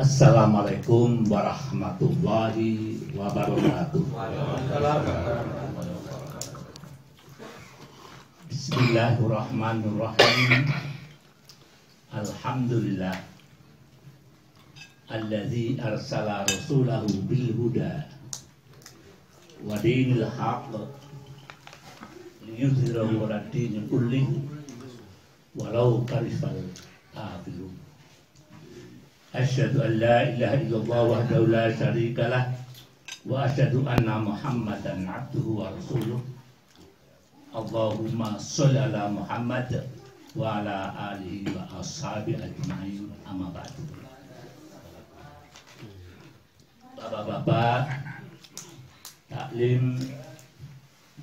Assalamualaikum warahmatullahi wabarakatuh. Bismillahirrahmanirrahim. Alhamdulillah alladzi arsala rasulahu bil huda wa dinil haqq liyudhhirahu 'ala dini kullihi walau karihal kafirun. Asyhadu an la ilaha illallah wahdahu la syarika lah wa asyhadu anna Muhammadan abduhu wa rasuluh. Allahumma sholli ala Muhammad wa ala alihi wa ashabi ajma'in, amma ba'du. Bapak-bapak taklim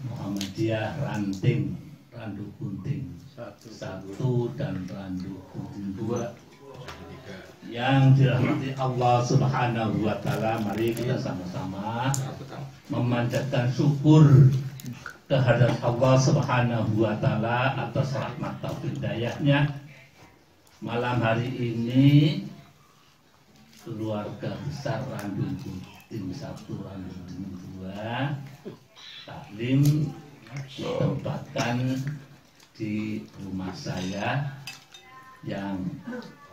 Muhammadiyah Ranting Randu Gunting 1 dan Randu Gunting 2 yang dirahmati Allah Subhanahu wa Ta'ala, mari kita sama-sama memanjatkan syukur kehadirat Allah Subhanahu wa Ta'ala atas rahmat taufik hidayahnya. Malam hari ini keluarga besar Randu Gunting 1 Randu Gunting 2 taklim ditempatkan di rumah saya yang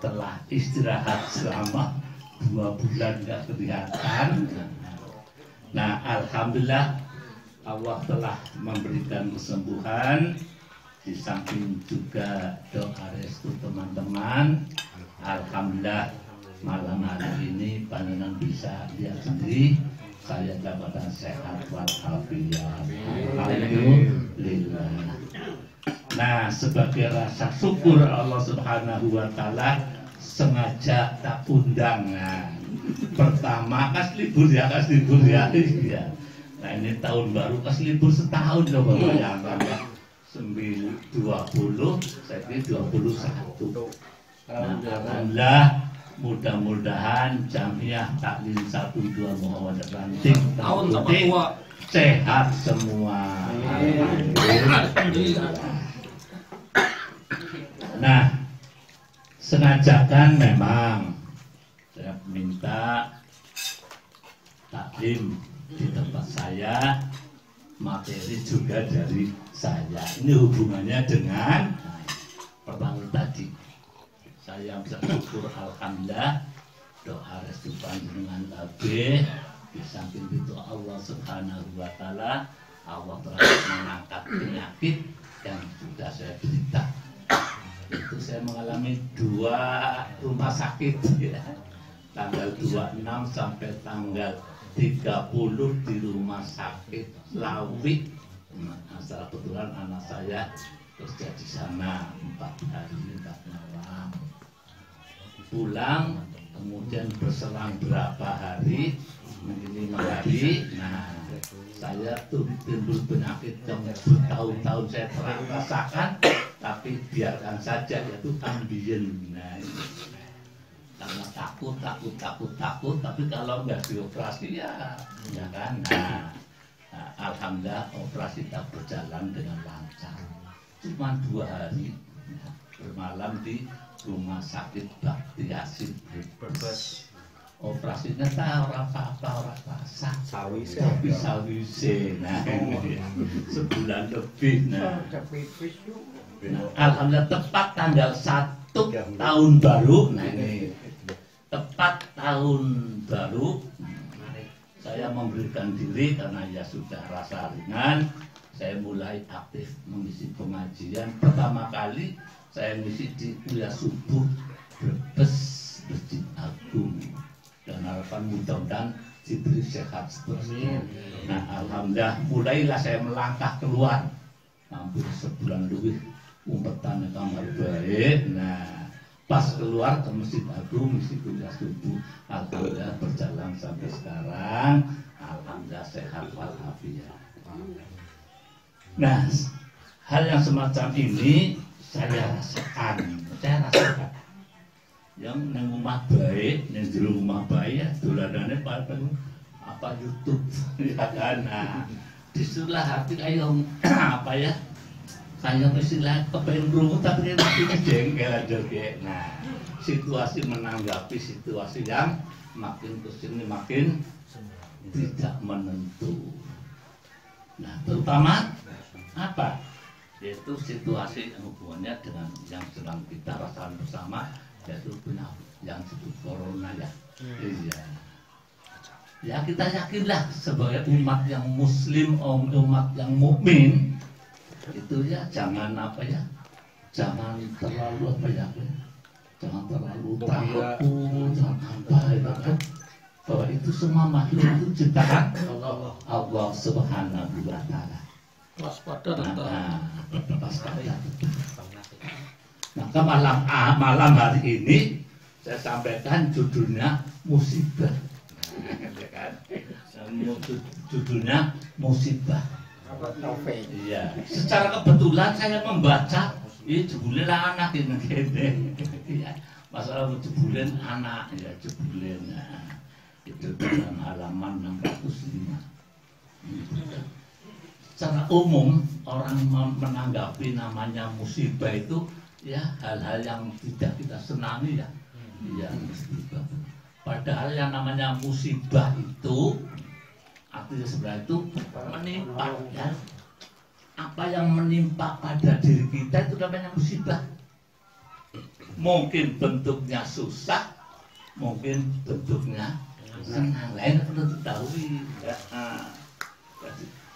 telah istirahat selama 2 bulan nggak kelihatan. Nah, alhamdulillah Allah telah memberikan kesembuhan, di samping juga doa restu teman-teman. Alhamdulillah malam hari ini panjenengan bisa lihat sendiri saya dapatkan sehat walafiat. Alhamdulillah. Nah, sebagai rasa syukur Allah Subhanahu wa Ta'ala, sengaja tak undang. Nah, pertama kas libur ya. Iya. Nah, ini tahun baru kas libur setahun, coba bayangkan ya. 20, saya kira 21. Nah, alhamdulillah, mudah-mudahan Jamiah Taklim 12 Muhammad Ranting tahun sehat semua. Nah, sengajakan memang saya minta taklim di tempat saya, materi juga dari saya. Ini hubungannya dengan pertama tadi. Saya bersyukur alhamdulillah, doa restu panjenengan kabeh. Di samping itu Allah Subhanahu wa Ta'ala, Allah telah mengangkat penyakit yang sudah saya derita. Itu saya mengalami 2 rumah sakit ya. Tanggal 26 sampai tanggal 30 di rumah sakit Lawi. Nah, secara kebetulan anak saya kerja di sana 4 hari 4 malam. Pulang kemudian berselang berapa hari, mungkin 5 hari. Nah, saya tuh timbul penyakit yang bertahun-tahun saya telah rasakan, tapi biarkan saja, yaitu ambien. Nah, karena takut, tapi kalau nggak dioperasi ya kan. Nah, alhamdulillah operasi tak berjalan dengan lancar. Cuma 2 hari bermalam di rumah sakit Bakti Yasin Brebes. Operasinya tahu apa-apa orang rasa sawise. Nah, sebulan lebih. Nah, alhamdulillah tepat tanggal 1 tahun baru. Nah, ini tepat tahun baru saya memberikan diri karena ya sudah rasa ringan. Saya mulai aktif mengisi pengajian. Pertama kali saya mengisi di kuliah subuh Brebes Masjid Agung, dan harapan mudah-mudahan diberi sehat seterusnya. Nah, alhamdulillah mulailah saya melangkah keluar, hampir sebulan lebih umpetan kamar baik. Nah, pas keluar ke Masjid Agung, misi kuliah subuh, alhamdulillah berjalan sampai sekarang. Alhamdulillah sehat walafiat. Nah, hal yang semacam ini saya rasakan. Yang nang rumah baik, nang di rumah baik ya, dolanane apa YouTube ya kan. Nah, disitulah hati kayak apa ya, kayak istilah kepengen krungu tapi ini jengkel aja kayak. Nah, situasi menanggapi situasi yang makin kesini makin tidak menentu. Nah, terutama apa? Yaitu situasi yang hubungannya dengan yang sedang kita rasakan bersama, yaitu yang disebut corona ya. Iya. Ya kita yakinlah sebagai umat yang muslim, umat yang mukmin itu ya jangan apa ya, jangan terlalu apa ya, jangan terlalu takut, jangan apa itu kan, bahwa itu semua makhluk itu ciptaan Allah Subhanahu wa Ta'ala. Waspada. Maka malam hari ini saya sampaikan judulnya musibah. Judulnya musibah. Iya. Secara kebetulan saya membaca ini jebulin anak ini. Ya. Masalah jebulin anak ya jebulin. Nah, itu dalam halaman 605. Secara umum orang menanggapi namanya musibah itu ya hal-hal yang tidak kita senangi ya. Iya musibah. Padahal yang namanya musibah itu artinya sebenarnya itu menimpa ya. Apa yang menimpa pada diri kita itu namanya musibah. Mungkin bentuknya susah, mungkin bentuknya senang. Lain perlu diketahui. Ya.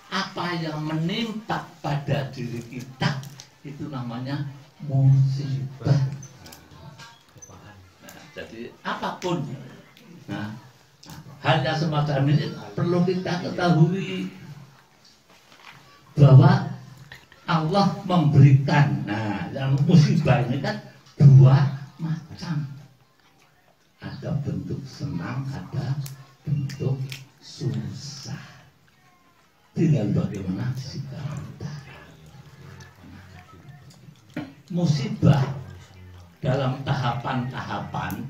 Apa yang menimpa pada diri kita itu namanya musibah. Nah, jadi apapun. Nah, hal yang semacam ini perlu kita ketahui bahwa Allah memberikan. Nah, yang musibah ini kan dua macam. Ada bentuk senang, ada bentuk susah. Tinggal bagaimana sikap kita. Musibah dalam tahapan-tahapan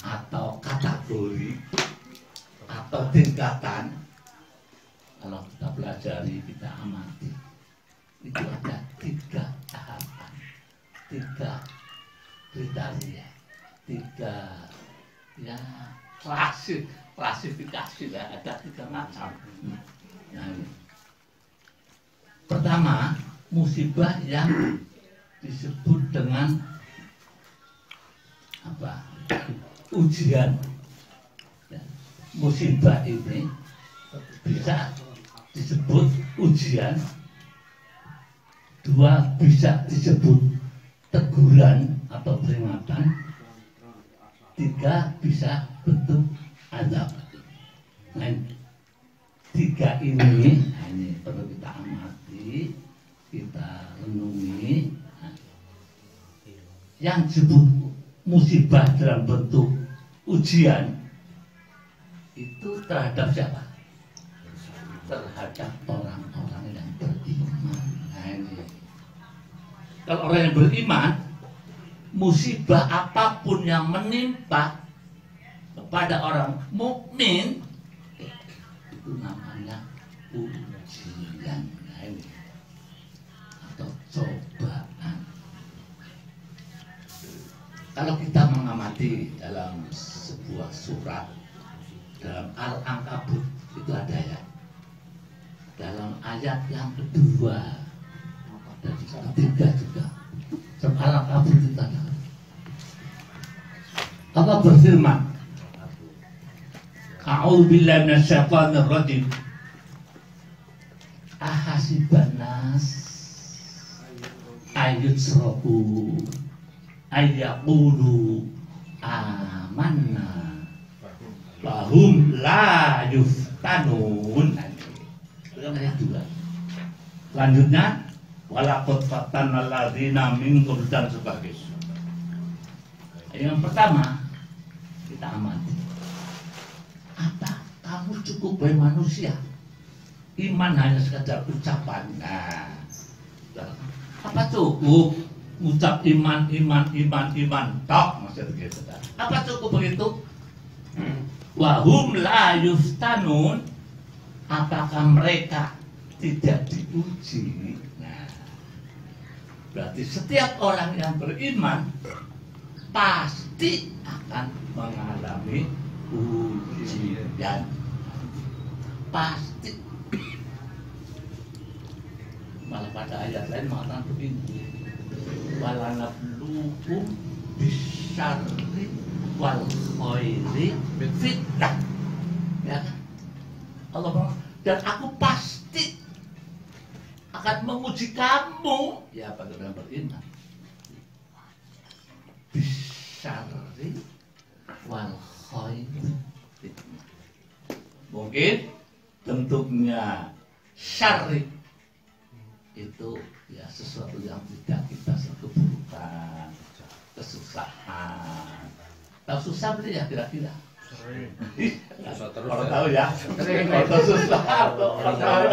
atau kategori atau tingkatan, kalau kita pelajari, kita amati, itu ada 3 tahapan, 3 kriteria, 3 ya klasifikasi ya, ada 3 macam. Nah, pertama, musibah yang disebut dengan apa? Ujian. Musibah ini bisa disebut ujian, 2 bisa disebut teguran atau peringatan, 3 bisa bentuk azab. Nah, 3 ini perlu kita amati, kita renungi. Yang disebut musibah dalam bentuk ujian itu terhadap siapa? Terhadap orang-orang yang beriman. Nah, ini. Kalau orang yang beriman, musibah apapun yang menimpa kepada orang mukmin itu namanya ujian. Nah, ini. Atau cobaan. Kalau kita mengamati dalam sebuah surat dalam Al-Ankabut itu ada ya, dalam ayat yang kedua dan ketiga juga Al-Ankabut itu ada. Allah berfirman, A'udzubillahi minasyaitonir rajim. Ahasiban nas ayyusraku ayyaqulu amanna bahum la yuftanun. Itu ayat 2. Lanjutnya walaqad fatanal ladzina minkum dan sebagainya. Yang pertama kita amati, apa kamu cukup baik manusia? Iman hanya sekadar ucapan. Nah, apa cukup ucap iman tok maksudnya begitu. Apa cukup begitu? Wahum la yuftanun, apakah mereka tidak diuji? Nah, Berarti setiap orang yang beriman pasti akan mengalami ujian. Pasti. Malah pada ayat lain mengatakan begini, walanabluhum bisyarri wal khairi fitnah. Ya kan? Allah bilang, dan aku pasti akan menguji kamu, ya pada orang beriman, bisyarri wal khairi fitnah. Mungkin bentuknya syarri itu ya sesuatu yang tidak kita keburukan, kesusahan. Tahu susah beli ya kira-kira? Orang tahu ya. Kalau susah orang tahu.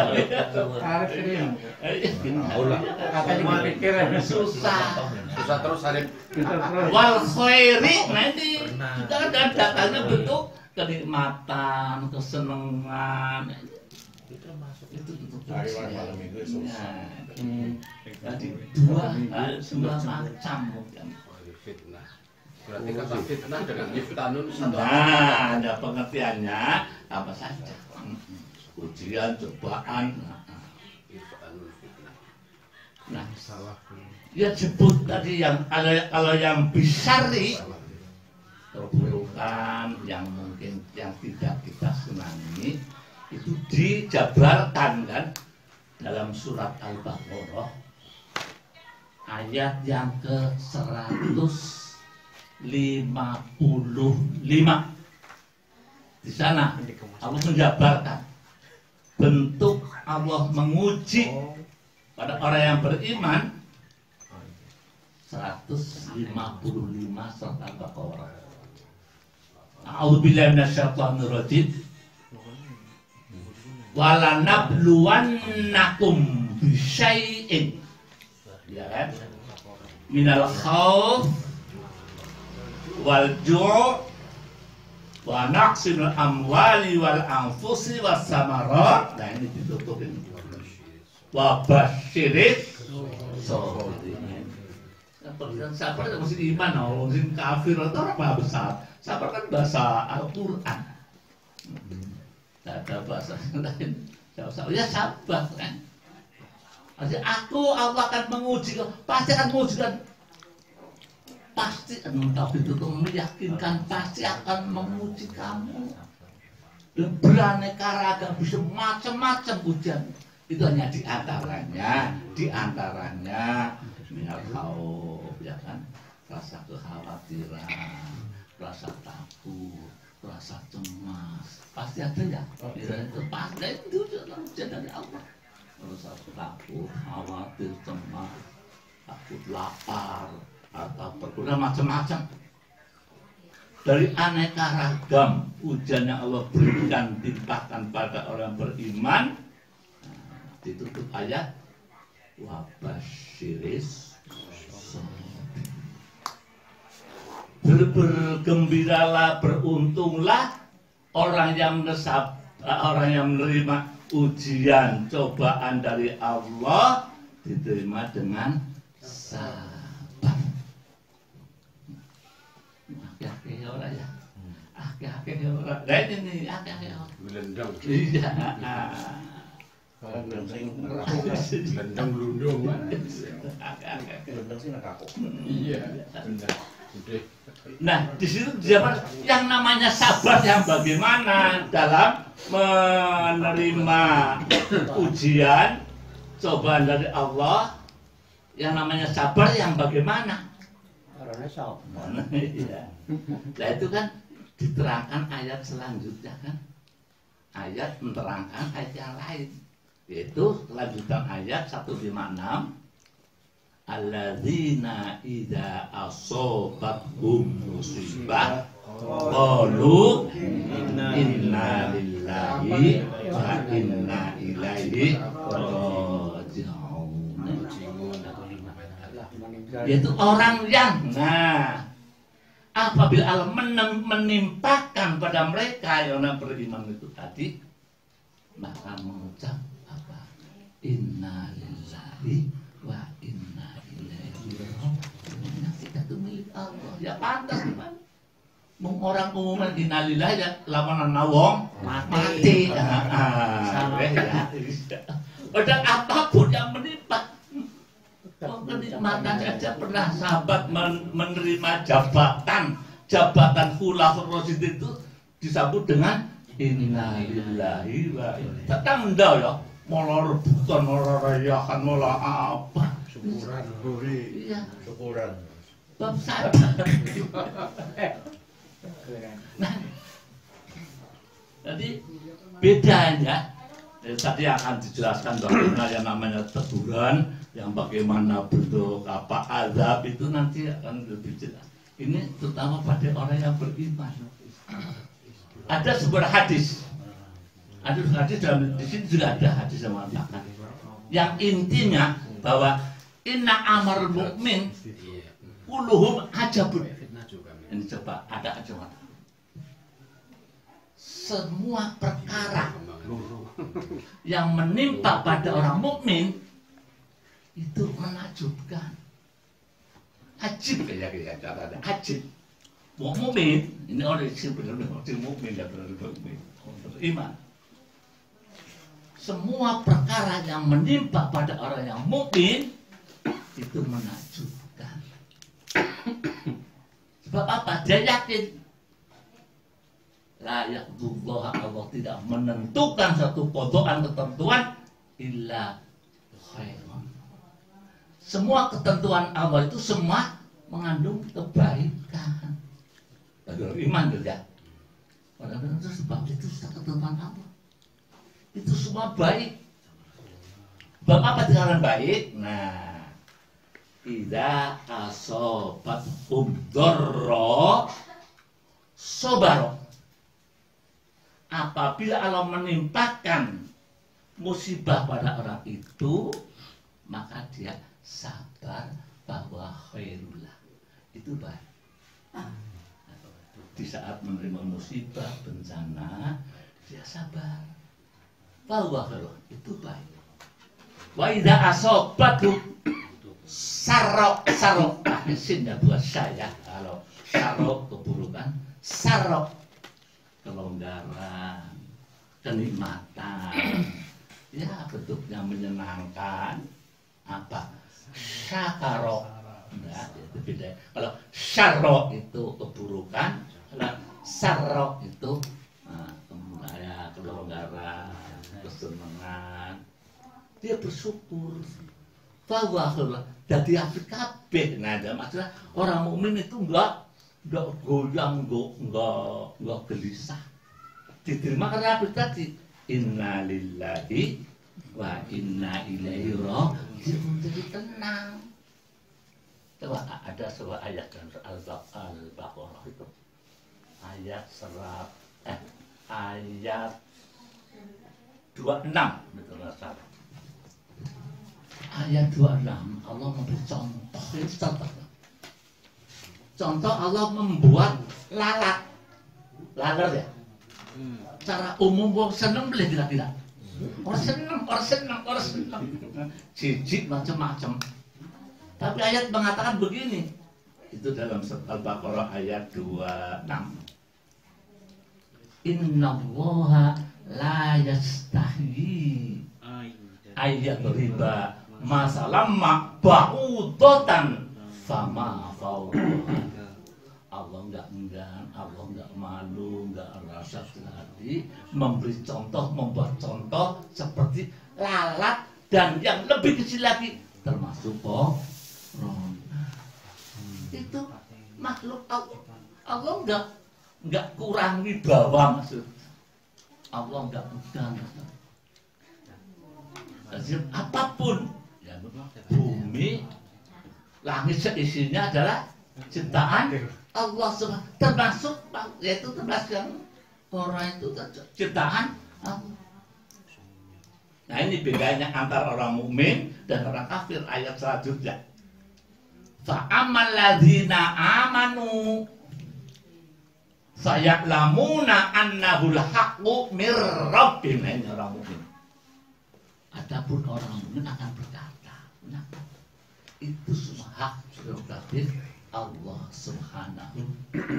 Harus sering. Apa yang dipikir susah. Susah terus Arif. Wal khairi nanti kita kan datangnya bentuk kenikmatan, kesenangan. Itu hari malam minggu susah. Jadi dua macam mungkin. Fitnah. Berarti kata fitnah dengan yuftanun satu. Nah, ada pengertiannya apa saja. Ujian, cobaan. Nah, ya sebut tadi yang kalau yang bisari keburukan yang mungkin yang tidak kita senangi itu dijabarkan kan dalam surat Al-Baqarah ayat yang ke-155. Di sana Allah menjabarkan bentuk Allah menguji pada orang yang beriman 155 surat Al-Baqarah. A'udzubillahi minasyaitonir rajim. Walanabluwannakum bisyai'in, ya kan? Minal khauf wal ju' wa naqsil amwali wal anfusi was samarat. Nah ini ditutupin. Wa basyiris sabirin. Sabar itu mesti iman, mesti kafir atau apa besar. Sabar kan bahasa Al-Quran. Tidak ada bahasa lain. Ya sabar kan. Jadi Allah akan menguji, pasti akan menguji kan. Pasti tapi itu meyakinkan pasti akan menguji kamu. Dan beraneka ragam bisa macam-macam ujian. Itu hanya diantaranya minal khauf, ya kan, rasa kekhawatiran, rasa takut, rasa cemas, pasti ada ya. Itu pasti itu ujian dari Allah. Rasa takut, khawatir, cemas, takut lapar, atau berguna macam-macam. Dari aneka ragam ujian yang Allah berikan timpakan pada orang beriman, ditutup ayat wabasyiris bergembiralah, beruntunglah orang yang menerima ujian cobaan dari Allah, diterima dengan sabar. Akeh-akeh ora ya. Akeh-akeh ora. Lah ini akeh-akeh. Gelendang. Iya. Gelendang glundung. Gelendang sih nak aku. Iya, benar. Nah, di situ yang namanya sabar yang bagaimana dalam menerima ujian cobaan dari Allah, yang namanya sabar yang bagaimana? Karena sabar. Nah itu kan diterangkan ayat selanjutnya kan, ayat menerangkan ayat yang lain, yaitu kelanjutan ayat 156. Alladzina idza asobathum musibah qalu inna lillahi wa inna ilaihi raji'un. Yaitu orang yang apabila Allah menimpakan pada mereka yang beriman itu tadi, maka mengucap apa? Inna lillahi wa inna ilaihi Ya pantas gimana? Orang umumnya innalillah ya lawan wong mati. Padahal apapun yang menimpa, kenikmatan saja pernah sahabat menerima jabatan khulafaur rasyidin itu disambut dengan innalillahi wa inna. Tetang ndak ya, malah rebutan, malah rayakan, malah apa? Syukuran, buri. Iya, Syukuran. bab sadar. Nah, jadi bedanya tadi akan dijelaskan bagaimana yang namanya teguran, yang bagaimana bentuk apa azab itu nanti akan lebih jelas. Ini terutama pada orang yang beriman. Ada sebuah hadis. Ada hadis dalam di sini juga ada hadis yang mengatakan yang intinya bahwa inna amar mukmin uluhum ajabun. Ini coba ada aja semua perkara yang menimpa pada orang mukmin itu menakjubkan. Ajib kayak cara ajib. Mukmin ini orang yang benar-benar mukmin dan benar-benar beriman. Semua perkara yang menimpa pada orang yang mukmin itu menakjubkan. Sebab apa? Dia yakin layak Allah, Allah tidak menentukan satu kodokan ketentuan illa khairan. Semua ketentuan Allah itu semua mengandung kebaikan. Padahal iman juga. Padahal itu sebab itu ketentuan Allah. Itu semua baik. Sebab apa dengan baik? Nah, idza asobat darra sabar. Apabila Allah menimpakan musibah pada orang itu, maka dia sabar bahwa khairullah. Itu baik. Di saat menerima musibah, bencana, dia sabar bahwa khairullah. Itu baik. Wa idza asobatu sarok sinnya buat saya kalau sarok keburukan, sarok kelonggaran, kenikmatan, ya bentuknya menyenangkan, apa syakarok, enggak itu beda. Kalau syarok itu keburukan, kalau sarok itu ya kelonggaran, kesenangan, dia bersyukur. Bahwa jadi apik kabeh. Nah, maksudnya orang mukmin itu enggak goyang, enggak gelisah. Diterima karena apa tadi? Inna lillahi wa inna ilaihi raji'un. Jadi tenang. Coba ada sebuah ayat dalam Al-Baqarah itu. Ayat ayat 26 betul salah. Ayat 26 Allah memberi contoh. Ini contoh Allah membuat lalat ya. Cara umum wong seneng boleh tidak? Orang seneng. Jijik macam-macam. Tapi ayat mengatakan begini. Itu dalam surat Al-Baqarah ayat 26. Innallaha la yastahi ayat riba masalam ba'udatan fama fauqaha. Allah enggak enggan, Allah enggak malu, enggak rasa hati memberi contoh, membuat contoh seperti lalat dan yang lebih kecil lagi termasuk pohon. Itu makhluk Allah. Allah enggak kurang wibawa maksud. Allah enggak enggan. Apapun bumi, langit seisinya adalah ciptaan Allah semua, termasuk yaitu termasuk orang itu ciptaan Allah. Nah ini bedanya antara orang mukmin dan orang kafir. Ayat selanjutnya, fa'amal ladzina amanu saya'lamuna annahul haqqu mir rabbihim. Ini orang mukmin. Adapun orang mukmin akan berkata, nah, itu semua hak prerogatif Allah Subhanahu.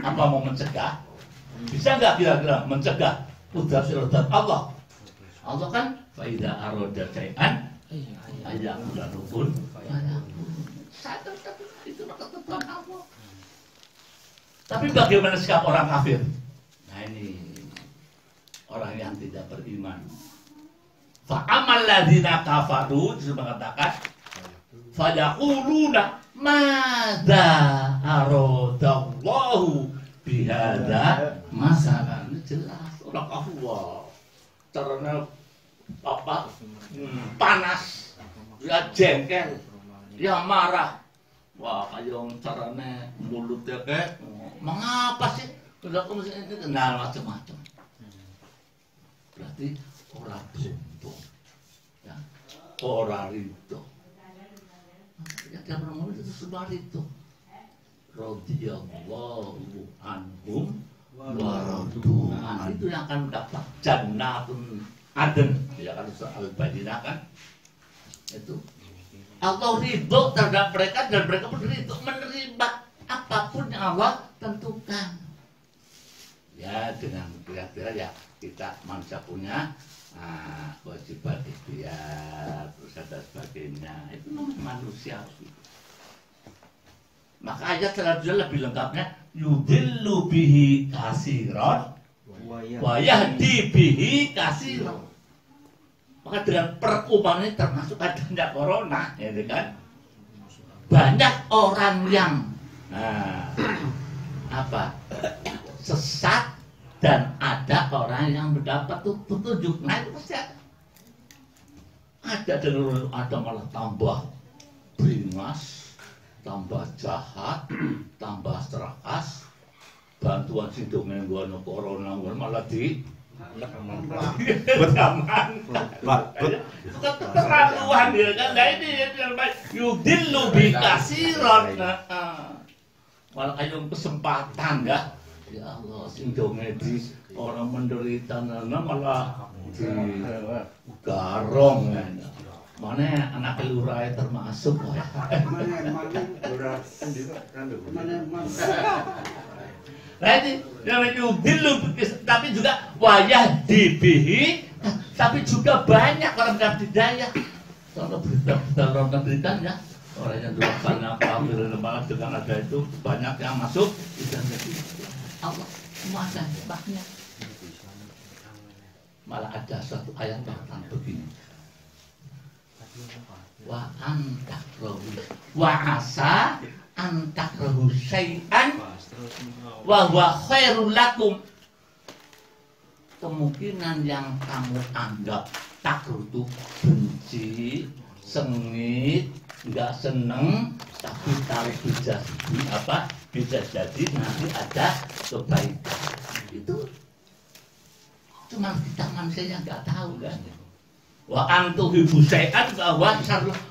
Apa mau mencegah? Bisa nggak kira-kira mencegah kudrat Allah? Allah kan faida aroda syai'an ayyakulun satu itu ketentuan Allah. Tapi bagaimana sikap orang kafir? Nah ini orang yang tidak beriman. Fa'amal ladzina kafaru mengatakan fayaquluna madza aradallahu bihadza masalan. Jelas orang Allah caranya apa panas, ya jengkel, ya marah. Wah, kayak caranya mulutnya kayak mengapa sih? Kalau kamu itu kenal macam-macam. Berarti orang sombong, ya, orang itu. Ya dia ngomong itu semua itu. Radhiyallahu anhum wa radu an. Itu yang akan mendapat jannatun aden. Ya kan Al-Baqarah kan? Itu Allah ridho terhadap mereka dan mereka pun ridho menerima apapun yang Allah tentukan. Ya dengan kira-kira ya kita manusia punya kewajiban ikhtiar terus ada sebagainya, itu manusia. Maka ayat selanjutnya lebih lengkapnya yudillu bihi kasiron wa yahdi bihi kasiron. Maka dengan perumpamaan ini termasuk adanya corona, ya kan? Banyak orang yang sesat dan ada orang yang mendapat petunjuk. Nah itu pasti ada malah tambah beringas, tambah jahat, tambah serakas. Bantuan sing dongeng gono corona malah di bertaman. Itu kan keterlaluan dia kan. Nah ini yang yudillu bi kasiron. Malah ayo kesempatan ya. Ya Allah, sing dongeng di orang menderita malah di garong kan. Mana anak lurah termasuk ya. Nah ini yang yudillu, tapi juga wayah dibihi, tapi juga banyak orang dapat hidayah. Kalau berita orang penderitanya, orang yang durhaka kafir malah dengan ada itu banyak yang masuk tidak jadi Allah semua ada banyak. Malah ada satu ayat tentang begini. Wa antakrahu wa asa antakrahu syai'an wa huwa khairul lakum. Kemungkinan yang kamu anggap takut itu benci, sengit, enggak seneng, tapi kalau bisa jadi nanti ada kebaikan. Itu cuma kita manusia yang enggak tahu kan. Wa antuhibu syai'an bahwa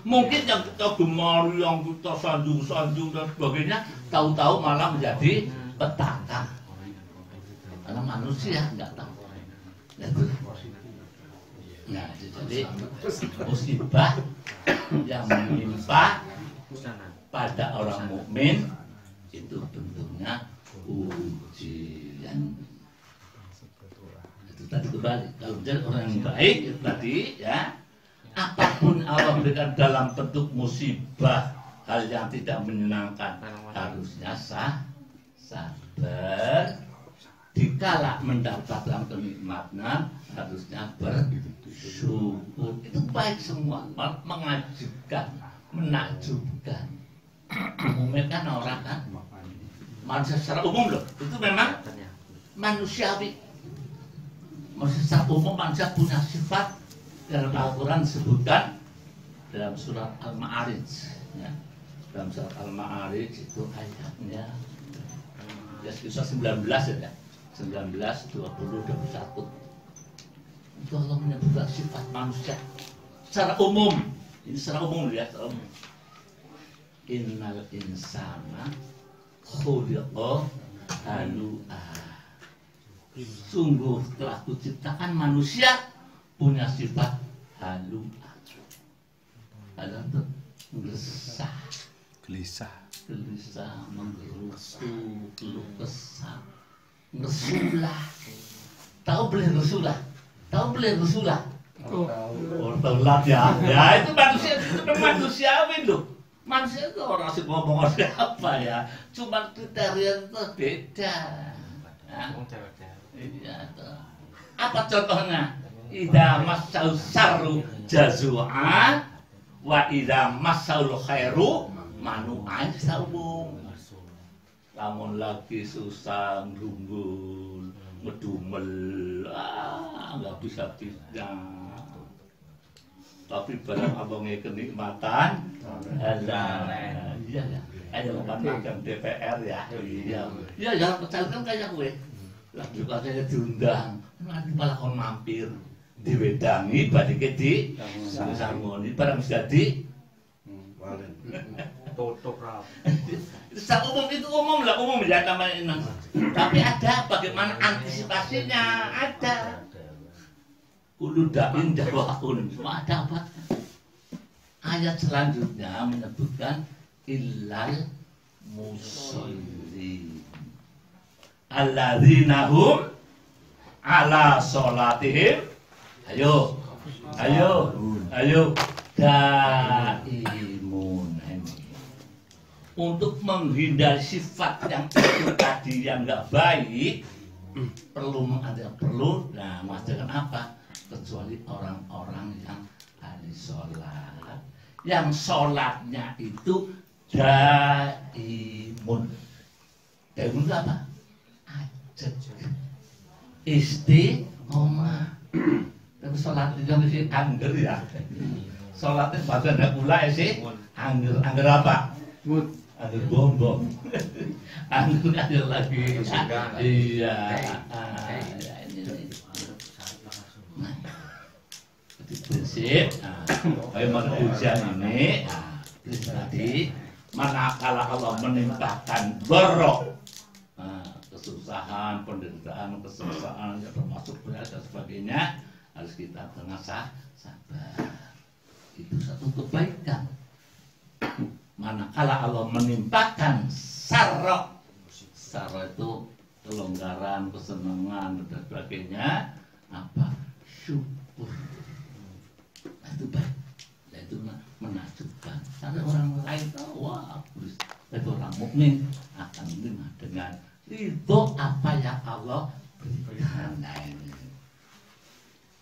mungkin yang kita gemari, yang kita sanjung-sanjung dan sebagainya, tahu-tahu malah menjadi petaka. Karena manusia enggak tahu. Nah, jadi musibah yang menimpa pada orang mukmin itu bentuknya ujian. Itu tadi kembali. Kalau menjadi orang yang baik itu tadi ya, apapun Allah berikan dalam bentuk musibah, hal yang tidak menyenangkan, harusnya sabar. Dikala mendapatkan kenikmatan harusnya bersyukur. Itu baik semua, mengajibkan, menakjubkan. Umumnya kan orang kan manusia secara umum loh, itu memang manusiawi. Manusia secara umum manusia punya sifat. Dalam Al-Quran disebutkan dalam surat Al-Ma'arij ya. Dalam surat Al-Ma'arij itu ayatnya ya kisah 19 ya. 19, 20, 21. Itu Allah menyebutkan sifat manusia secara umum. Ini secara umum ya, secara umum. Innal insana khuliqa halu'a. Sungguh telah kuciptakan manusia punya sifat halu'a. Ada tuh gelisah. gelisah, menggerutu, keluh kesah, ngesulah. Tahu beli ngesulah? Tahu beli ngesulah? Telat ya. Ya itu manusiawi loh. Manusia itu orang sih ngomong apa ya? Cuma kriteria itu beda. Nah, iya tuh. Apa contohnya? Idza massahu sarru jazua wa idza massahu khairu manu'an saubung. Lamun lagi susah ngrunggul, ngedumel, nggak bisa tidak. Tapi barang abangnya kenikmatan, iya ya, ada makan DPR ya, iya jangan percaya kan kayak gue. Lah juga saya diundang, nanti malah kon mampir, diwedangi, badike di sangoni, barang jadi. Tutup rap. Itu umum lah, umum ya namanya. Tapi ada bagaimana antisipasinya, ada. Ulu da'in dakwahun, semua ada apa? Ayat selanjutnya menyebutkan illal musallin alladzina hum ala sholatihim ayo daimun. Untuk menghindari sifat yang itu tadi yang nggak baik, perlu nah maksudnya apa? Kecuali orang-orang yang ahli sholat, yang sholatnya itu daimun. Daimun itu apa? Ajat, istiqomah. Tapi sholat itu mesti angger ya. Sholatnya bahasa ada pula sih angger apa? Angger bom. Angger lagi. Iya. Prinsip, bagaimana ujian ini, tadi manakala Allah menimpakan borok, kesusahan, penderitaan, kesusahan, termasuk berat dan sebagainya, harus kita dengan sabar. Itu satu kebaikan. Manakala Allah menimpakan sarok itu kelonggaran, kesenangan dan sebagainya, apa? Syukur. Itu baik, itu menakjubkan. Karena orang lain tahu, wah, tapi orang mukmin akan menerima dengan ridho apa yang Allah berikan.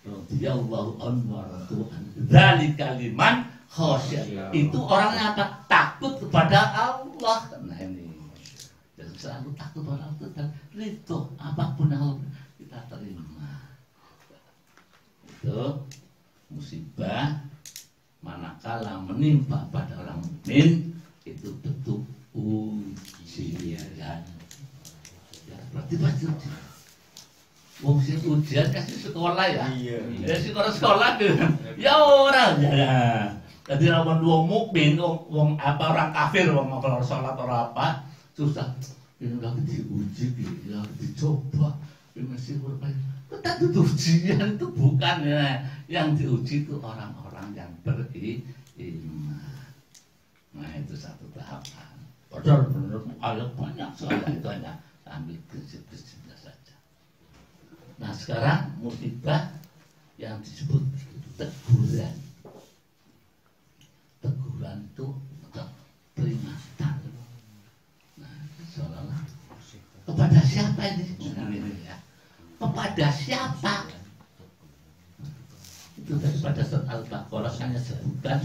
Radhiyallahu anhu wa radhu'an. Dzalika liman khasyya. Itu orangnya apa? Takut kepada Allah. Nah ini. Jadi selalu takut kepada Allah dan ridho apapun yang kita terima. Itu musibah manakala menimpa pada orang mukmin itu bentuk ujian. Ya, berarti ujian. Wong sing ujian kasih sekolah ya. Ya sekolah tuh. Ya orang ya. Jadi lawan wong mukmin, wong apa orang kafir, wong orang salat orang apa susah. Ini lagi diuji, lagi dicoba. Ini masih berapa? Tapi ujian itu bukan ya. Yang diuji itu orang-orang yang beriman. Nah itu satu tahapan. Padahal menurut ayat banyak sekali itu hanya ambil prinsip-prinsipnya saja. Nah sekarang musibah yang disebut teguran. Teguran itu peringatan. Nah seolah-olah kepada siapa ini? Ya. Kepada siapa? Itu daripada surat Al-Baqarah hanya sebutkan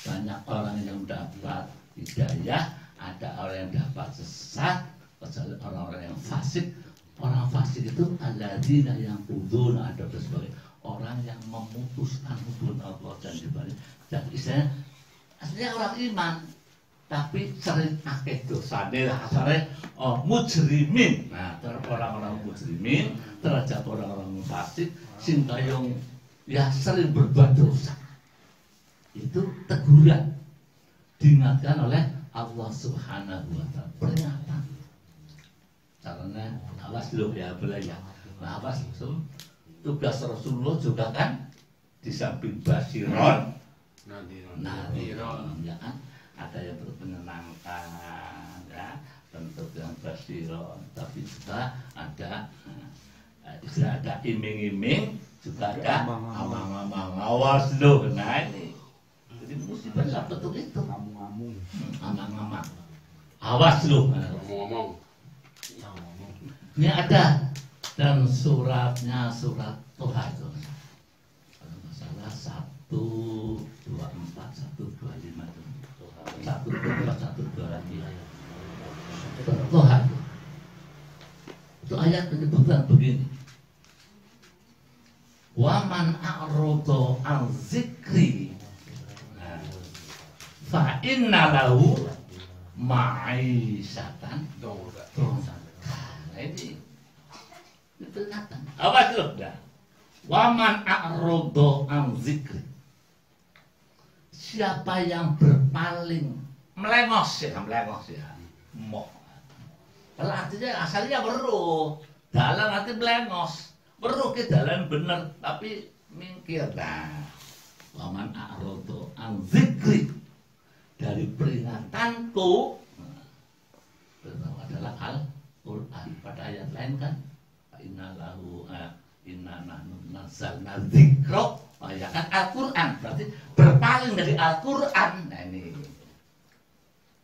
banyak orang yang dapat hidayah, ada orang yang dapat sesat, kecuali orang-orang yang fasik. Orang fasik itu alladzina yang qudun, ada sebagai orang yang memutuskan hubungan Allah dan dibalik. Dan istilahnya aslinya orang iman, tapi sering akeh dosane asale mujrimin. Nah, terhadap orang-orang mujrimin, terhadap orang-orang fasik sing kayong ya sering berbuat dosa. Itu teguran diingatkan oleh Allah Subhanahu wa taala. Peringatan. Karena awas dulu ya boleh ya. Nah, awas tugas Rasulullah juga kan di samping basiron nadiron ya kan ada yang menyenangkan, ya, tentu yang basiro, tapi juga ada iming-iming, juga ada amang-amang. Awas loh, nah ini jadi musibah seperti itu. Amang-amang, awas loh. Ngomong. Ini ada dan suratnya, surat Tuhan itu kalau nggak salah 124 125 itu 124 125 Tuhan itu ayat menyebutkan begini, waman a'rodo an zikri fa inna lahu ma'isyatan dongka. Nah ini peringatan. Apa itu? Waman a'rodo an zikri, siapa yang berpaling, melengos ya, moh. Kalau artinya asalnya weruh, dalam arti melengos, weruh ke dalam bener, tapi mingkir. Nah, waman a'rodo an zikri, dari peringatanku, adalah Al-Quran. Pada ayat lain kan, inna nahnu nazzalna dzikra, ya kan Al-Quran, berarti berpaling dari Al-Quran. Nah ini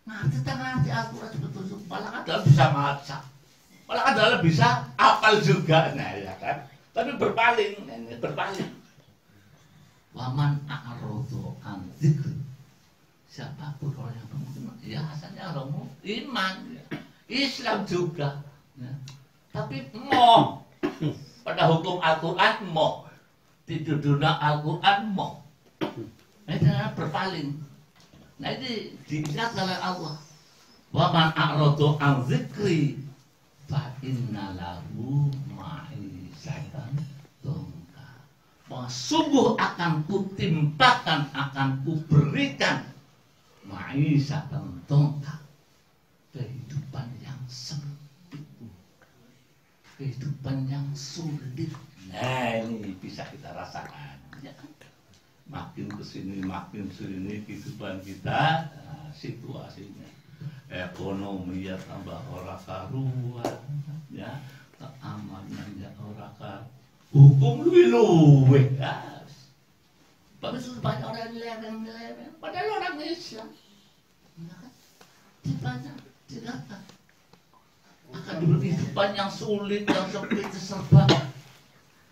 ngerti Al-Quran betul-betul, malah adalah bisa maca, malah adalah bisa apal juga, nah ya kan, tapi berpaling. Nah, ini berpaling. Waman a'rodo an dzikri, siapapun orang yang beriman, ya asalnya orang iman, Islam juga, ya. Tapi moh pada hukum Al-Quran, moh di dunia Al-Quran, moh. Nah ini berpaling. Nah ini diingat oleh Allah, waman a'rodo an zikri fa inna lahu ma'isyatan dongka, sungguh akan kutimpakan, akan kuberikan ma'isyatan dongka, kehidupan yang sempit, kehidupan yang sulit. Nah ini bisa kita rasakan, ya. Makin kesini makin sini kehidupan kita, nah, situasinya ekonomi ya tambah ora karuan, ya, keamanannya ora karuan, hukum luwe ya. Bagus banyak orang yang meleweng, padahal orang Islam, ya kan? Tidak akan diberi kehidupan yang sulit, yang sempit, serba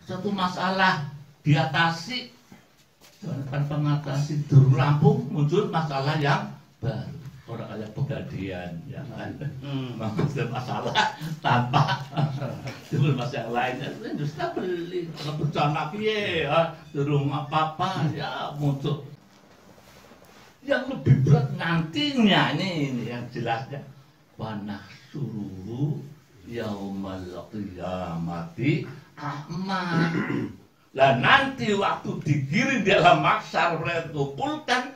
satu masalah diatasi, tanpa mengatasi dulu rampung, muncul masalah yang baru. Orang ada pegadaian, ya kan? Maksudnya masalah tanpa dulu masalah lainnya, itu sudah beli, kalau bencana piye, di rumah apa-apa, ya muncul yang lebih berat nantinya. Ini yang jelasnya, wanah suruh yaumal qiyamati a'ma. Lah nanti waktu digiring dalam mahsyar, kumpulkan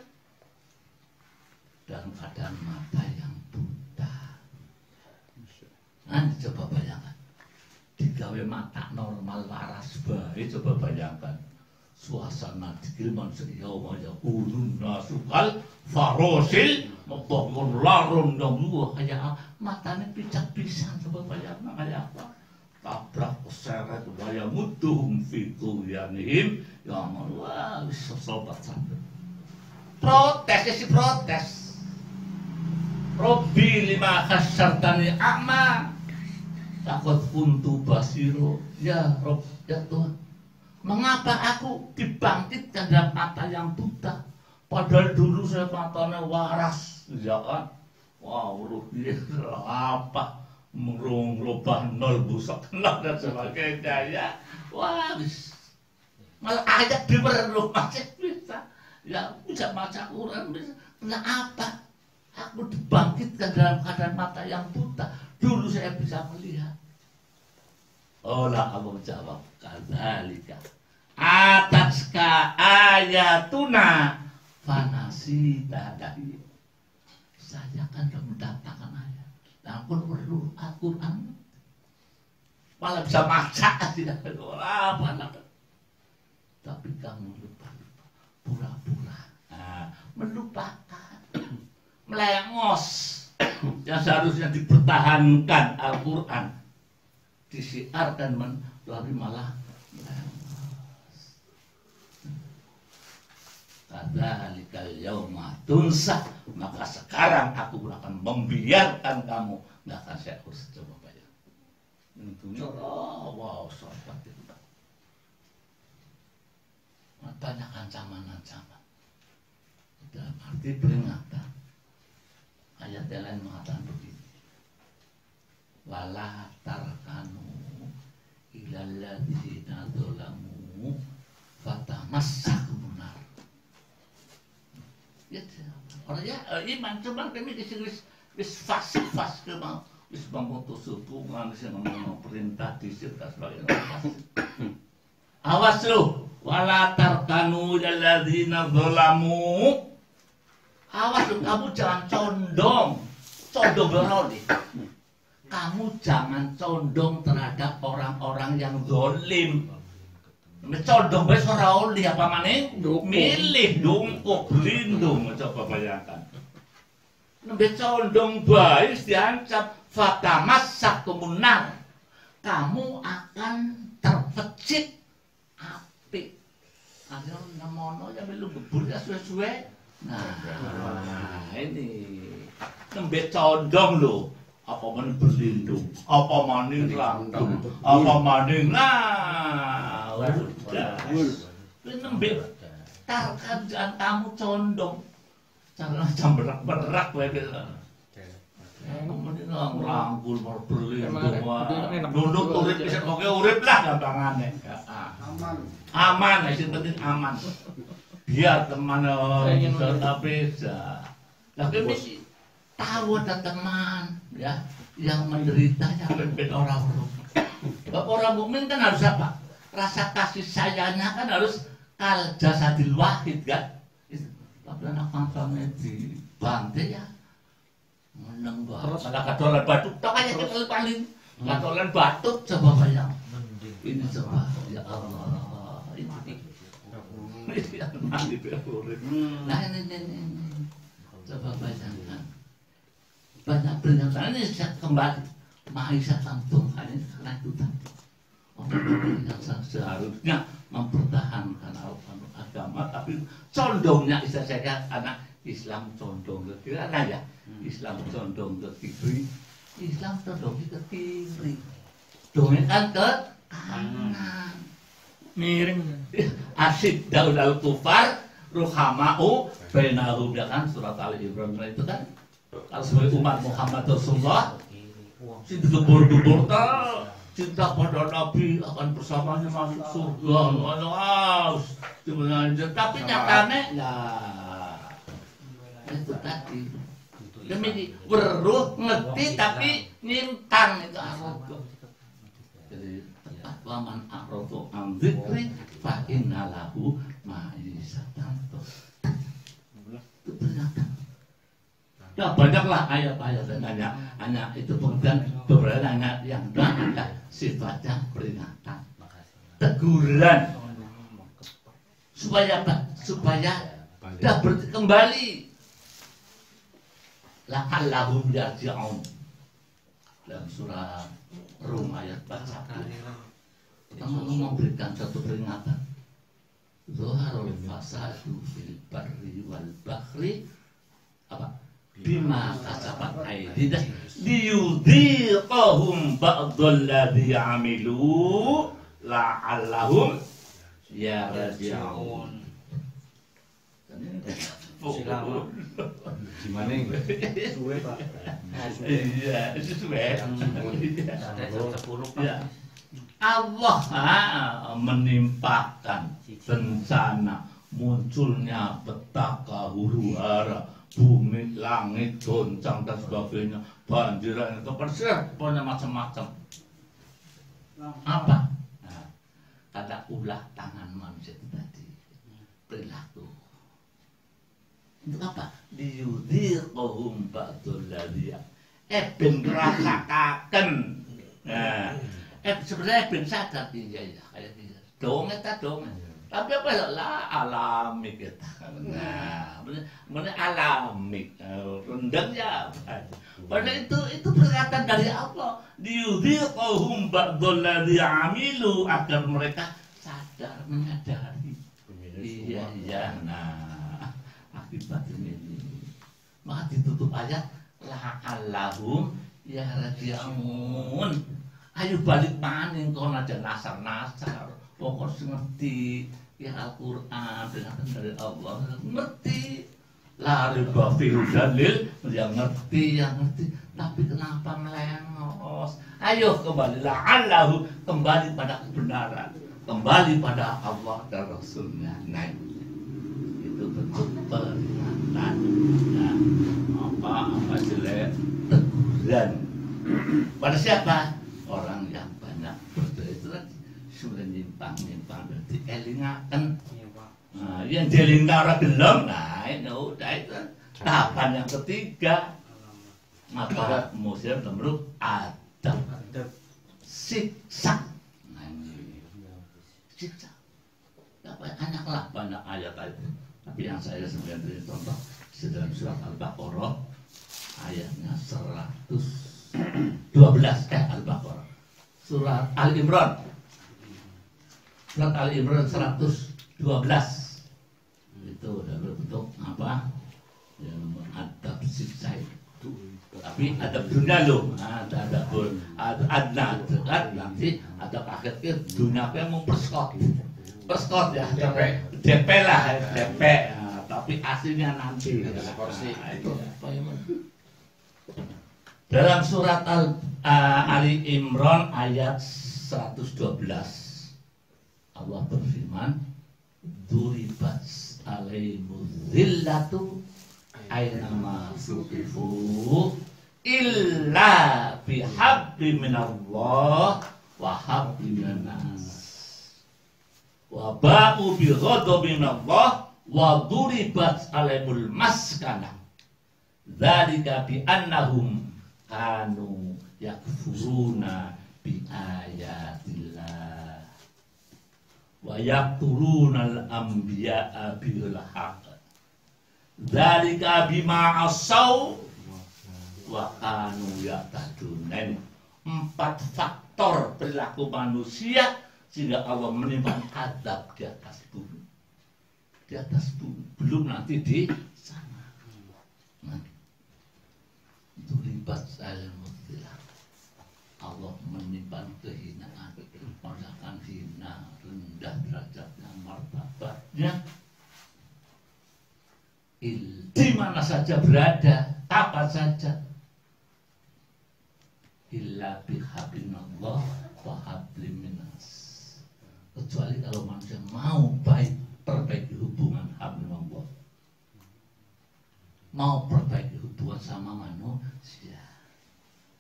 dalam keadaan mata yang buta. Nah, coba bayangkan, digawe mata normal waras bae, coba bayangkan suasana dikiriman seyauma yaqulun nasukal farosil mabakun larun dan luah, kayak matanya picak-pisan, coba bayangkan kayak apa, tabrak keseret waya mutuhum fitu yanihim ya Allah, sobat sampai protes, protes. Robbi lima khasyartani a'ma takut kuntu basiro, ya Rob, ya Tuhan, mengapa aku dibangkitkan dalam mata yang buta, padahal dulu saya matanya waras, ya kan? Wah, dia apa merung lubah nol busuk nol dan sebagainya, ya. Wah, malah ayat diperlukan masih bisa, ya bisa baca Quran bisa. Kenapa aku dibangkitkan dalam keadaan mata yang buta? Dulu saya bisa melihat. Oh lah, Allah menjawab, kadzalika ataska ayatuna fanasita dahi. Saya kan sudah mendatangkan ayat, aku perlu Al-Quran, malah bisa maca tidak apa, tapi kamu lupa, pura-pura melupakan. melengos yang seharusnya dipertahankan Al-Quran disiarkan tapi malah melengos. Kadzalikal yauma tunsa, maka sekarang aku akan membiarkan kamu nggak akan saya urus. Coba bayang. Untungnya wow sobat itu. Banyak ancaman-ancaman. Dalam arti peringatan. Ayat yang lain mengatakan begini. Wala tarkanu ilal ladzina dzalamu fatamassakum nar. Ya, orangnya iman cuman kami wis fasik ke mau wis memutus hubungan wis ngomong perintah disir dan sebagainya. Awas lu. Wala tarkanu ilal ladzina dzalamu. Awas lu, kamu jangan condong beroleh. Kamu jangan condong terhadap orang-orang yang zalim. Condong wis ora oleh apa maneh? Milih dungkuk berlindung, coba bayangkan. Nembe condong bae diancam fatamassakum nar. Kamu akan terpecit api. Akhirnya namono yang belum gebur ya suwe-suwe. Nah, ini nembe condong lho. Apa maning berlindung, apa maning rangkum, apa maning udah. Ini nembe tarkan jangan kamu condong. Jangan macam berak-berak wae gitu. Kemudian ngrangkul berlindung. Nunduk urip bisa oke urip lah gampangane. Aman, yang penting aman. Biar teman tapi tapi mesti tahu ada teman ya yang menderita yang lebih orang mukmin kan harus apa? Rasa kasih sayangnya kan harus kal jasadil wahid kan. Tapi anak kampungnya dibantai ya meneng banget. Malah kadolan batuk tok aja kita paling kadolan batuk coba bayang. Ini coba ya Allah. Nah ini coba bayangkan banyak pernyataan ini saya kembali Maisha cantumkan ini karena itu tadi orang yang seharusnya mempertahankan agama tapi condongnya saya anak Islam condong ke kiri ya Islam condong ke kiri Islam condong ke kiri dongeng ke kanan miring asyid daulal kufar ruhama'u bainahum ya kan surat Al-Imran itu kan kalau sebagai umat Muhammad Rasulullah cinta gebur-gebur cinta pada Nabi akan bersamanya masuk surga tapi nyatanya lah itu tadi demi weruh ngerti tapi nyimpan itu arok jadi waman a'radu an dzikri fa inna lahu ma'isatan. Itu pernyataan. Ya banyaklah ayat-ayat yang hanya itu pengertian beberapa ayat yang ada sifatnya peringatan, teguran supaya apa? Supaya dapat kembali. La'allahum yarji'un. Dalam surah Rum ayat 41. Kamu memberikan satu peringatan. Zuharul fasadu fil barri wal bahri apa? Bima kasabat aydina liyudhiqahum ba'dal ladzi 'amilu la'allahum yarji'un. Silakan. Gimana ini? Suwe Pak. Iya, itu suwe. Ya. Allah menimpakan bencana munculnya petaka huru hara bumi langit goncang dan sebagainya banjiran itu pokoknya macam-macam apa kata ulah tangan manusia itu tadi perilaku untuk apa liyudhiqahum ba'dal ladzi ben ngrasakaken sebenarnya ben sadar iya kayak gitu dong eta dong Tapi apa lah alami kita. Nah, mana alami rendang ya. Padahal itu perkataan dari Allah. Liyudhiqahum ba'dal ladzi 'amilu agar mereka sadar menyadari. Iya. Nah, akibat ini. Maka ditutup ayat la'allahum yarji'un. Ayo balik maning kon aja nasar-nasar. Pokok ngerti ya Al-Quran peringatan dari Allah ngerti lari bafil dalil yang ngerti tapi kenapa melengos. Ayo kembali la'allahu kembali pada kebenaran, kembali pada Allah dan Rasulnya. Nah itu bentuk peringatan. Nah apa jelek teguran pada siapa? Orang yang banyak berdoa itu sudah nyimpang berarti elingaken. Nah, yang dieling ora gelem, nah itu udah itu tahapan yang ketiga. Maka musim nomor adab siksa. Nah ini siksa. Banyak ayat itu. Tapi yang saya sebenarnya contoh dalam surat Al-Baqarah ayatnya 112 Al-Baqarah. Surat Al-Imran. Surat Al-Imran 112 itu udah berbentuk apa? Yang adab siksa itu. Tapi adab dunia loh, ada nanti adab akhir dunia apa yang mau perskot ya, DP lah, DP. Nah, tapi aslinya nanti. Nah, itu dalam surat Ali Imran ayat 112. Allah berfirman, duribat alaihimuz zillatu aynama suqifu illa bihabli minallah wa habli minas wa ba'u bi ghadabin minallah wa duribat alaihimul maskana dzalika bi annahum kanu yakfuruna bi ayatillah wa yaqtulunal anbiya'a bil haqq dzalika bima asaw wa kanu ya'tadun. 4 faktor perilaku manusia sehingga Allah menimpakan adab di atas bumi. Di atas bumi, belum nanti di sana. Nah, itu ribat al-mutilah. Allah menimpan kehinaan, merasakan hina, rendah derajatnya, martabatnya. Di mana saja berada, kapan saja. Illa bihablinallah wa hablim minas. Kecuali kalau manusia mau perbaiki hubungan hablinallah, mau perbaiki hubungan sama manusia.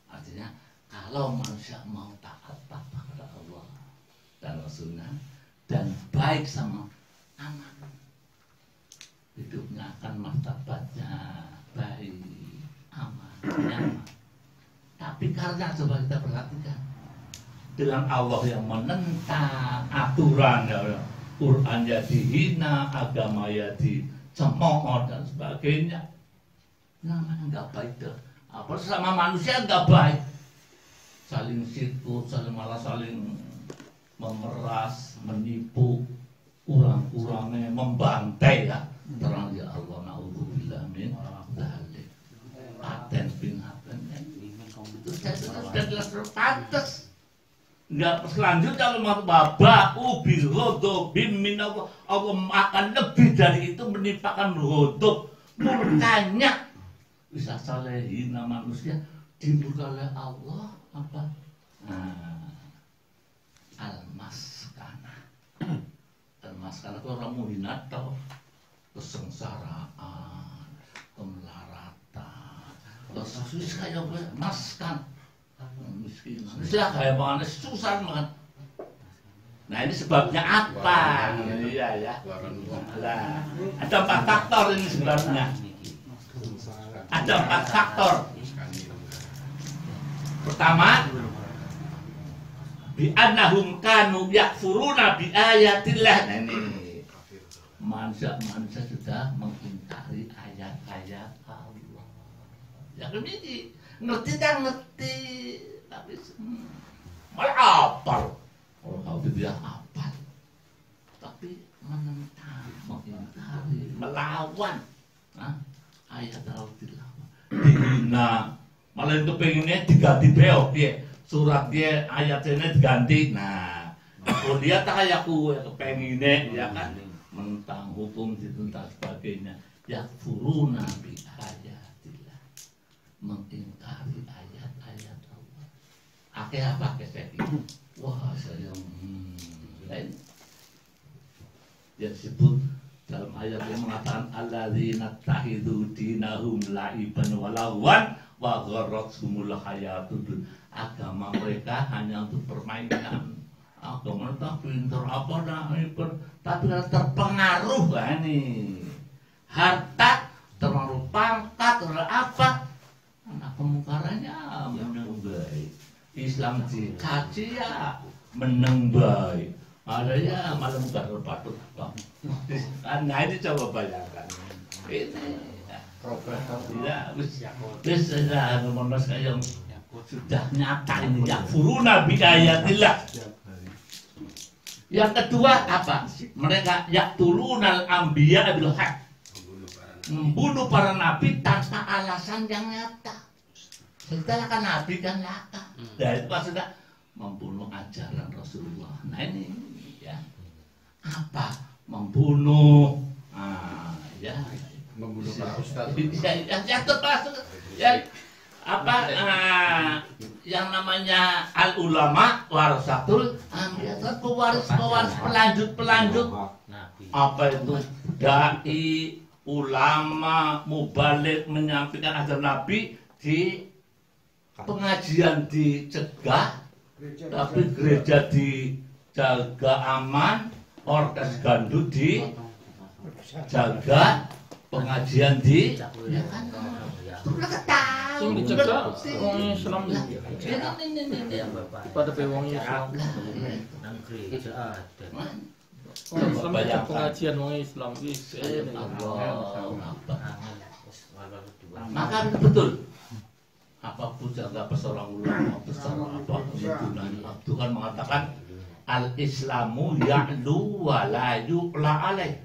Artinya kalau manusia mau taat kepada Allah dan Rasulnya dan baik sama anak, hidupnya akan martabatnya baik, aman, nyaman. Tapi karena coba kita perhatikan dengan Allah yang menentang aturan ya, Quran ya dihina, agama ya dicemooh dan sebagainya, namanya nggak baik deh. Apa sama manusia nggak baik, saling situ, saling memeras, menipu, kurang-kurangnya membantai ya. Terang ya Allah, na'udzubillah min dzalik. Paten bin Aten itu sudah jelas terpantas. Enggak selanjutnya kalau baba'u bil ghadabin min Allah, Allah akan lebih dari itu menimpakan ghadab, murkanya. Bisa salehina manusia dimurka oleh Allah apa? Al-maskana. Al-maskana itu orang muhina atau kesengsaraan, kemelaratan, susah kayak maskan, miskin, susah kayak mana susah banget. Nah ini sebabnya apa? Iya ya. Nah, ada 4 faktor ini sebabnya. Ada 4 faktor. Pertama, bi annahum kanu yakfuruna bi ayatillah. Nah ini manusia sudah mengingkari ayat-ayat Allah. Ya ini ngerti tak ngerti, tapi malah apal. Orang kau dia apal, tapi menentang, mengingkari, melawan ayat Allah dilawan, dihina. Malah itu pengennya diganti beok dia, surat dia ayatnya diganti. Nah, kalau dia tak kayak kue kepenginnya, ya kan, mentang hukum ditentang sebagainya. Ya furuna bi ayatillah, mengingkari ayat-ayat Allah. Akeh apa kesek? Wah saya lain. Dia disebut dalam ayat yang mengatakan alladzina tahidu dinahum laiban walahwan wa gharrathumul hayatud. Agama mereka hanya untuk permainan. Agama tak pintar apa nak tapi terpengaruh kan nih. Harta terlalu pangkat terlalu apa? Anak kemungkarannya meneng baik. Islam dikaji ya meneng baik. Ada ya malam baru patut bang. Nah ini coba bayangkan. Ini tidak wis sudah memonos yang sudah nyata ini ya furuna bi ayatillah. Yang kedua apa? Mereka yaqtulunal anbiya bil haq. Membunuh para nabi tanpa alasan yang nyata. Setelah kan nabi kan laka. Nah itu maksudnya membunuh ajaran Rasulullah. Nah ini ya apa? Membunuh ya Membunuh para ustaz. Ya termasuk ya apa yang namanya al ulama warasatul anbiya, pewaris pelanjut apa itu dai ulama mubalik menyampaikan ajaran Nabi di pengajian dicegah, tapi gereja dijaga aman, orkes gandut dijaga, pengajian di ya kan sudah ketahui dicegah wong Islam pada wong Islam nang gereja ada pengajian wong Islam maka betul apapun jaga persoalan ulama besar apa Tuhan mengatakan al-islamu ya'lu wa la yuqla alaih.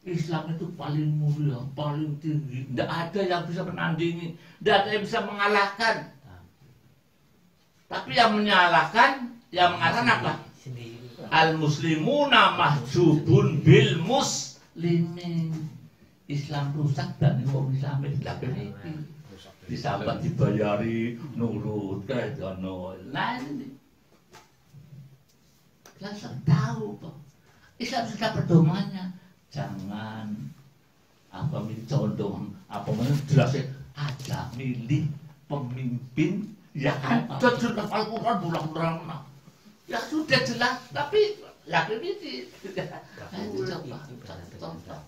Islam itu paling mulia, paling tinggi. Tidak ada yang bisa menandingi, tidak ada yang bisa mengalahkan. Tapi yang menyalahkan, yang mengalahkan apa? Al-muslimuna mahjubun bil muslimin. Islam rusak dan orang Islam itu disahabat dibayari nurut kayak gono. Nah ini langsung tahu kok. Islam sudah pedomannya. Jangan apa condong apa jelas ada milih pemimpin ya ada jelas Al-Quran bulan-bulan ya sudah jelas tapi lagi ini coba contoh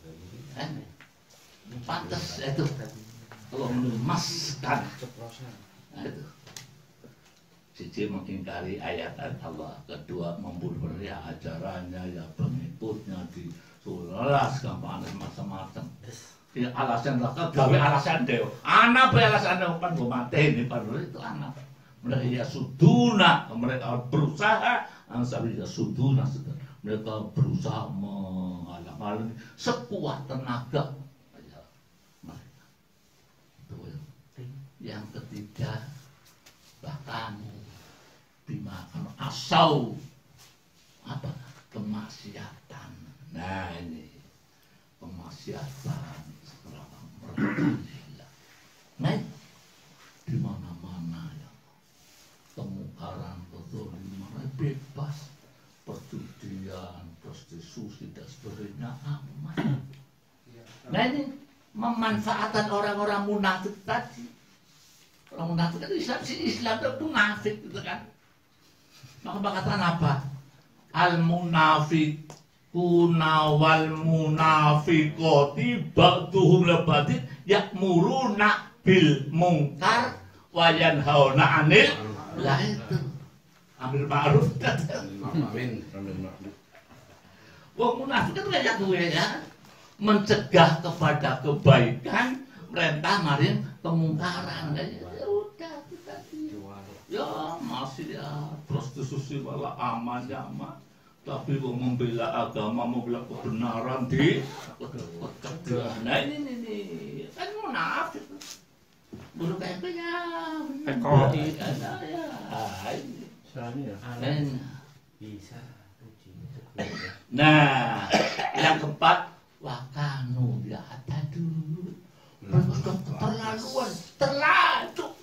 pantas itu kalau menemaskan itu siji mengingkari ayat Allah, kedua membunuh ya ajarannya ya pengikutnya di sulas gampang macam-macam. Ya alasan lah, gawe alasan deh. Anak be alasan deh pan gue mati ini padahal itu anak. Mereka ya suduna, mereka berusaha, ansari ya suduna, mereka berusaha menghalang-halangi sekuat tenaga. Mereka. Yang ketiga bahkan dimakan asau apa kemaksiatan. Nah ini kemaksiatan setelah mereka nah di mana-mana ya kemungkaran kezaliman bebas, perjudian, prostitusi dan sebagainya aman. Nah ini memanfaatkan orang-orang munafik tadi. Orang munafik itu Islam itu munafik gitu kan. Maka katakan apa? Al-munafiquna wal munafiqati ba'duhum labadin ya'muruna bil munkar wa yanhauna 'anil lah itu. ambil ma'ruf. Amin. Wong munafik kan kayak gue ya, mencegah kepada kebaikan, merintah maring kemungkaran. Ya udah kita ya masih ya prostitusi malah aman nyaman, tapi wong membela agama, membela kebenaran di cegah. Nah ini kan munafik. Bulu kayaknya benar. Ya, ini. Bisa. Nah, yang keempat, wakanu ya tadu. Terlalu.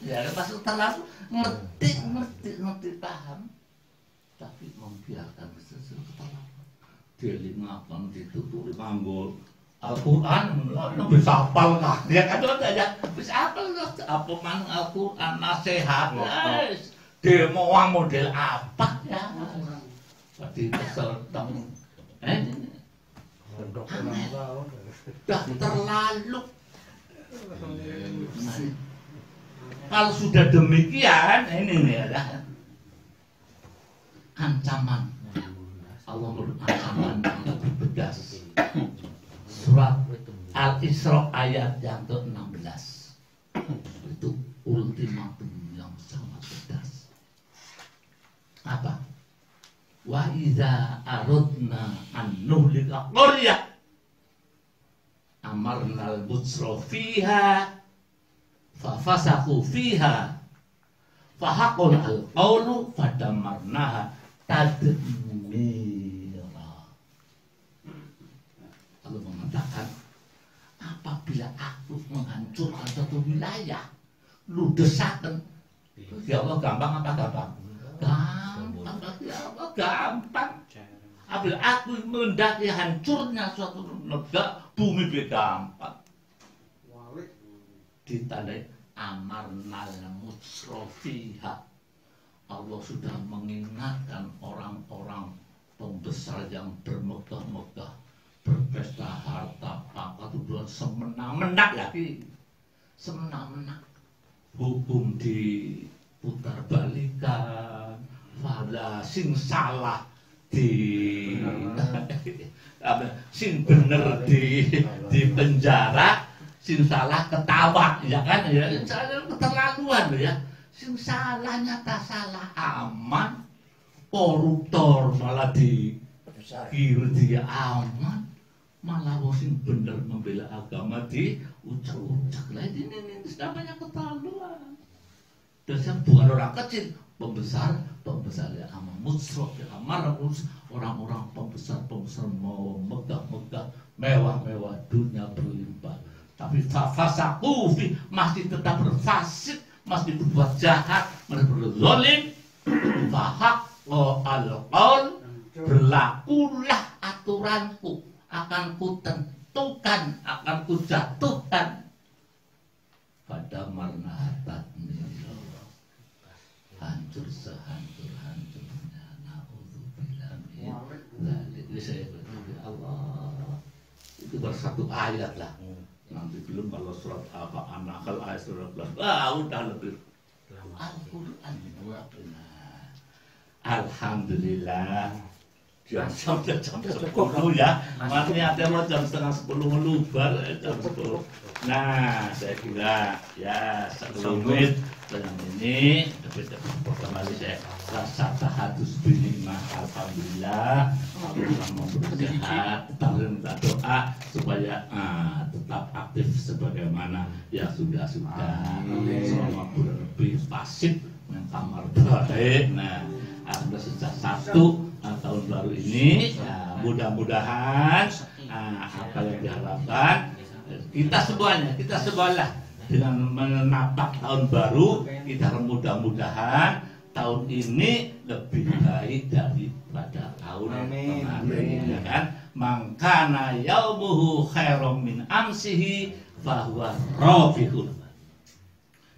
Ya, maksud terlalu ngerti paham. Tapi membiarkan sesuatu terlalu. Dilingakan dituturi manggul. Al-Quran bisa hafal kah? Ya kan ada bisa hafal loh. Apa man Al-Quran nasihat. Demo model apa ya? Tadi kesel temu. Dah terlalu. Kalau sudah demikian, ini nih ada ancaman. Allah memberi ancaman yang lebih pedas. Surat Al-Isra ayat yang ke-16. Itu ultimatum yang sangat pedas. Apa? Wa iza aradna an nuhlika qaryah amarna al-mutsra fiha fa fasaqu fiha fa haqqal al-qawlu fadamarnaha tadmira. Allah mengatakan, apabila aku menghancurkan suatu wilayah, ludesaken. Ya Allah, gampang apa gampang? Gampang, ya Allah, gampang. Apabila aku mendaki hancurnya suatu negara, bumi gampang. Ditandai amarnal mutsrofiha. Allah sudah mengingatkan orang-orang pembesar yang bermegah-megah, berpesta harta pangkat tuduhan semena-mena lagi, semena-mena. Hukum diputar balikan, pada sing salah di sing bener di penjara, sing salah ketawa, ya kan? Ya, keterlaluan ya. Sing salah nyata salah aman, koruptor malah di kiri dia aman, malah sing bener membela agama di ucap-ucap lah. Ini namanya keterlaluan. Dan saya bukan orang kecil, pembesar ya amal mutsrof ya amal orang-orang pembesar mau megah-megah, mewah-mewah, dunia berlimpah, tapi fasaku masih tetap berfasik, masih berbuat jahat, masih berbuat zalim. Fahaq al-qaul, berlakulah aturanku, akan kutentukan, akan kujatuhkan pada marna hancur sehancur-hancurnya. Na'udzubillah min dzalik. Saya berdoa Allah. Itu baru satu ayat lah. Nanti belum kalau surat apa An-Nahl ayat 12. Udah lebih. Al-Qur'an. Alhamdulillah. Jam 10 ya. Makanya ada mau jam 9:30 ngelubar jam 10. Nah, saya kira ya 10 menit dengan ini pertama kali saya rasa tahadus bilimah. Alhamdulillah Allah memberi sehat, tetap minta doa supaya tetap aktif sebagaimana ya sudah selama bulan lebih pasif yang kamar baik. Nah, ada sejak 1 tahun baru ini ya, mudah-mudahan apa yang diharapkan kita semuanya dengan menapak tahun baru, kita mudah-mudahan tahun ini lebih baik daripada tahun kemarin, ya kan? Mangkana yaumuhu khairum min amsihi fahuwa rafihun.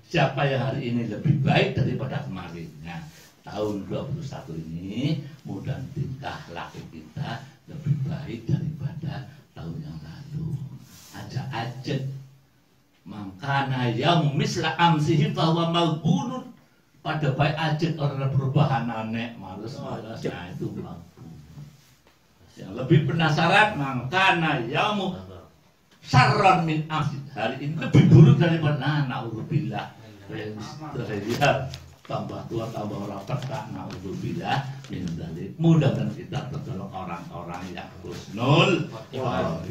Siapa yang hari ini lebih baik daripada kemarinnya, tahun 21 ini mudah tingkah laku kita lebih baik daripada tahun yang lalu. Aja mangkana yang misla amsihi bahwa malbunun, pada baik aja orang perubahan aneh males-males nah itu bagus. Yang lebih penasaran mangkana yamu syarran min asid, hari ini lebih buruk daripada na'udzubillah. Terlihat tambah tua tambah orang peka na'udzubillah min dzalik. Mudah-mudahan kita tergolong orang-orang yang husnul khotimah.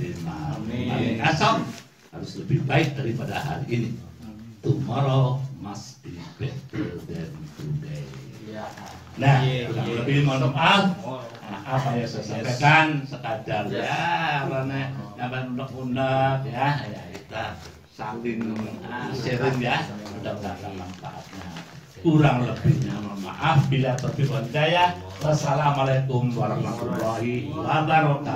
Amin. Asal harus lebih baik daripada hari ini. Tomorrow must be better than today. Nah, lebih mohon maaf. Apa yang saya sampaikan sekadar ya, karena yang undang-undang ya kita saling sharing ya, mudah-mudahan manfaatnya. Kurang lebihnya mohon maaf bila taufiq wal hidayah. Wassalamualaikum warahmatullahi wabarakatuh.